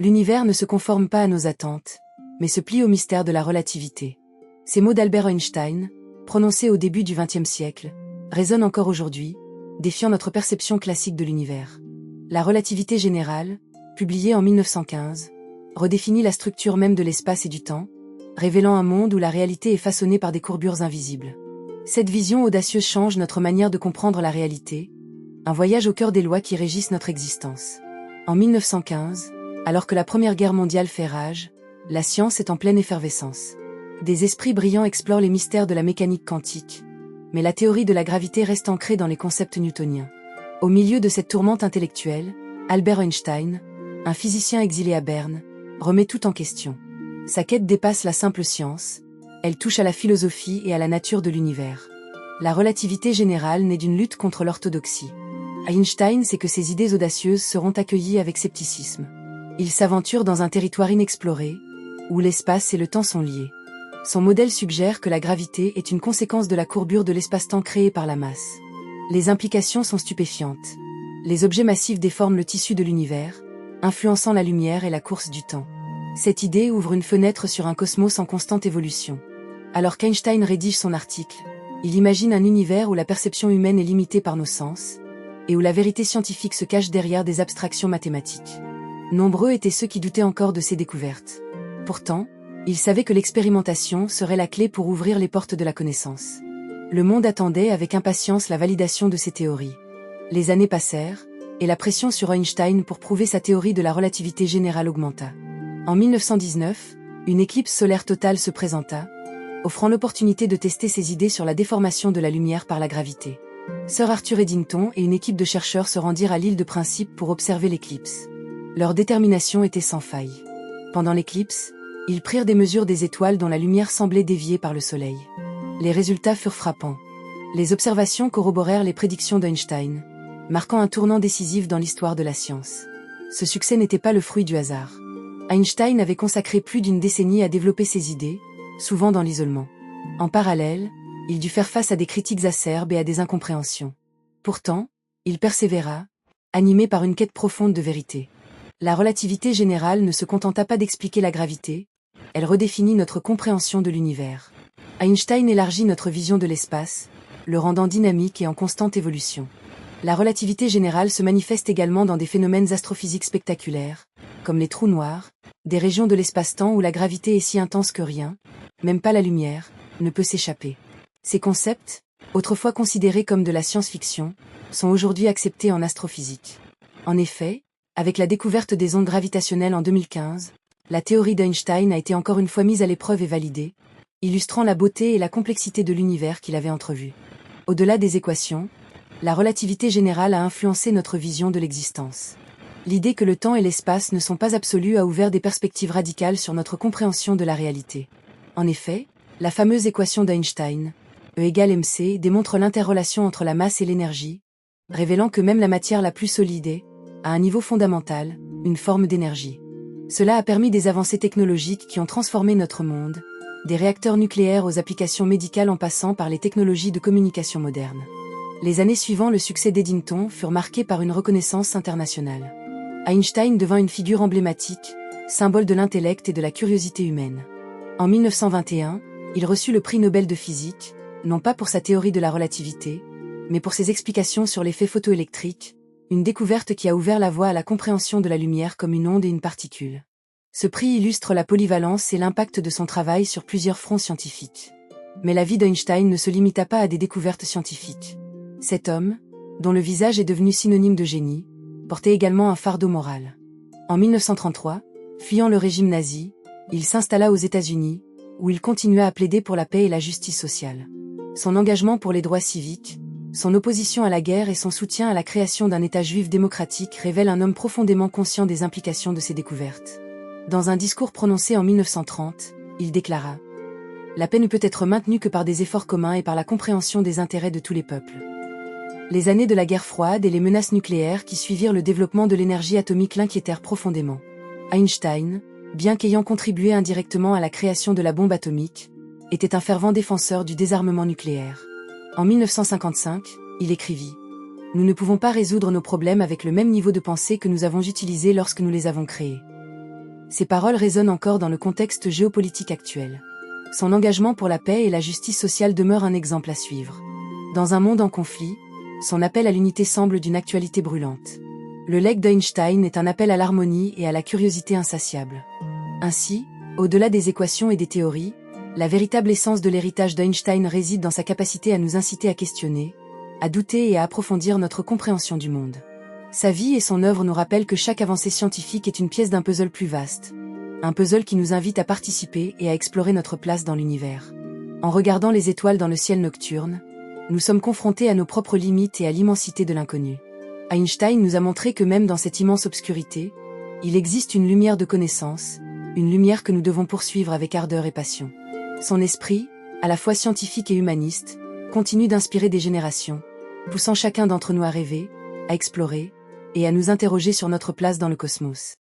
L'univers ne se conforme pas à nos attentes, mais se plie au mystère de la relativité. Ces mots d'Albert Einstein, prononcés au début du XXe siècle, résonnent encore aujourd'hui, défiant notre perception classique de l'univers. La relativité générale, publiée en 1915, redéfinit la structure même de l'espace et du temps, révélant un monde où la réalité est façonnée par des courbures invisibles. Cette vision audacieuse change notre manière de comprendre la réalité, un voyage au cœur des lois qui régissent notre existence. En 1915, alors que la Première Guerre mondiale fait rage, la science est en pleine effervescence. Des esprits brillants explorent les mystères de la mécanique quantique, mais la théorie de la gravité reste ancrée dans les concepts newtoniens. Au milieu de cette tourmente intellectuelle, Albert Einstein, un physicien exilé à Berne, remet tout en question. Sa quête dépasse la simple science, elle touche à la philosophie et à la nature de l'univers. La relativité générale naît d'une lutte contre l'orthodoxie. Einstein sait que ses idées audacieuses seront accueillies avec scepticisme. Il s'aventure dans un territoire inexploré, où l'espace et le temps sont liés. Son modèle suggère que la gravité est une conséquence de la courbure de l'espace-temps créée par la masse. Les implications sont stupéfiantes. Les objets massifs déforment le tissu de l'univers, influençant la lumière et la course du temps. Cette idée ouvre une fenêtre sur un cosmos en constante évolution. Alors qu'Einstein rédige son article, il imagine un univers où la perception humaine est limitée par nos sens, et où la vérité scientifique se cache derrière des abstractions mathématiques. Nombreux étaient ceux qui doutaient encore de ces découvertes. Pourtant, il savait que l'expérimentation serait la clé pour ouvrir les portes de la connaissance. Le monde attendait avec impatience la validation de ses théories. Les années passèrent, et la pression sur Einstein pour prouver sa théorie de la relativité générale augmenta. En 1919, une éclipse solaire totale se présenta, offrant l'opportunité de tester ses idées sur la déformation de la lumière par la gravité. Sir Arthur Eddington et une équipe de chercheurs se rendirent à l'île de Principe pour observer l'éclipse. Leur détermination était sans faille. Pendant l'éclipse, ils prirent des mesures des étoiles dont la lumière semblait déviée par le soleil. Les résultats furent frappants. Les observations corroborèrent les prédictions d'Einstein, marquant un tournant décisif dans l'histoire de la science. Ce succès n'était pas le fruit du hasard. Einstein avait consacré plus d'une décennie à développer ses idées, souvent dans l'isolement. En parallèle, il dut faire face à des critiques acerbes et à des incompréhensions. Pourtant, il persévéra, animé par une quête profonde de vérité. La relativité générale ne se contenta pas d'expliquer la gravité, elle redéfinit notre compréhension de l'univers. Einstein élargit notre vision de l'espace, le rendant dynamique et en constante évolution. La relativité générale se manifeste également dans des phénomènes astrophysiques spectaculaires, comme les trous noirs, des régions de l'espace-temps où la gravité est si intense que rien, même pas la lumière, ne peut s'échapper. Ces concepts, autrefois considérés comme de la science-fiction, sont aujourd'hui acceptés en astrophysique. En effet, avec la découverte des ondes gravitationnelles en 2015, la théorie d'Einstein a été encore une fois mise à l'épreuve et validée, illustrant la beauté et la complexité de l'univers qu'il avait entrevu. Au-delà des équations, la relativité générale a influencé notre vision de l'existence. L'idée que le temps et l'espace ne sont pas absolus a ouvert des perspectives radicales sur notre compréhension de la réalité. En effet, la fameuse équation d'Einstein, E égale mc, démontre l'interrelation entre la masse et l'énergie, révélant que même la matière la plus solide est, à un niveau fondamental, une forme d'énergie. Cela a permis des avancées technologiques qui ont transformé notre monde, des réacteurs nucléaires aux applications médicales en passant par les technologies de communication modernes. Les années suivant le succès d'Eddington furent marquées par une reconnaissance internationale. Einstein devint une figure emblématique, symbole de l'intellect et de la curiosité humaine. En 1921, il reçut le prix Nobel de physique, non pas pour sa théorie de la relativité, mais pour ses explications sur l'effet photoélectrique, une découverte qui a ouvert la voie à la compréhension de la lumière comme une onde et une particule. Ce prix illustre la polyvalence et l'impact de son travail sur plusieurs fronts scientifiques. Mais la vie d'Einstein ne se limita pas à des découvertes scientifiques. Cet homme, dont le visage est devenu synonyme de génie, portait également un fardeau moral. En 1933, fuyant le régime nazi, il s'installa aux États-Unis, où il continua à plaider pour la paix et la justice sociale. Son engagement pour les droits civiques, son opposition à la guerre et son soutien à la création d'un État juif démocratique révèlent un homme profondément conscient des implications de ses découvertes. Dans un discours prononcé en 1930, il déclara « La paix ne peut être maintenue que par des efforts communs et par la compréhension des intérêts de tous les peuples. » Les années de la guerre froide et les menaces nucléaires qui suivirent le développement de l'énergie atomique l'inquiétèrent profondément. Einstein, bien qu'ayant contribué indirectement à la création de la bombe atomique, était un fervent défenseur du désarmement nucléaire. En 1955, il écrivit « Nous ne pouvons pas résoudre nos problèmes avec le même niveau de pensée que nous avons utilisé lorsque nous les avons créés. Ces paroles résonnent encore dans le contexte géopolitique actuel. Son engagement pour la paix et la justice sociale demeure un exemple à suivre. Dans un monde en conflit, son appel à l'unité semble d'une actualité brûlante. Le legs d'Einstein est un appel à l'harmonie et à la curiosité insatiable. Ainsi, au-delà des équations et des théories, la véritable essence de l'héritage d'Einstein réside dans sa capacité à nous inciter à questionner, à douter et à approfondir notre compréhension du monde. Sa vie et son œuvre nous rappellent que chaque avancée scientifique est une pièce d'un puzzle plus vaste. Un puzzle qui nous invite à participer et à explorer notre place dans l'univers. En regardant les étoiles dans le ciel nocturne, nous sommes confrontés à nos propres limites et à l'immensité de l'inconnu. Einstein nous a montré que même dans cette immense obscurité, il existe une lumière de connaissance, une lumière que nous devons poursuivre avec ardeur et passion. Son esprit, à la fois scientifique et humaniste, continue d'inspirer des générations, poussant chacun d'entre nous à rêver, à explorer, et à nous interroger sur notre place dans le cosmos.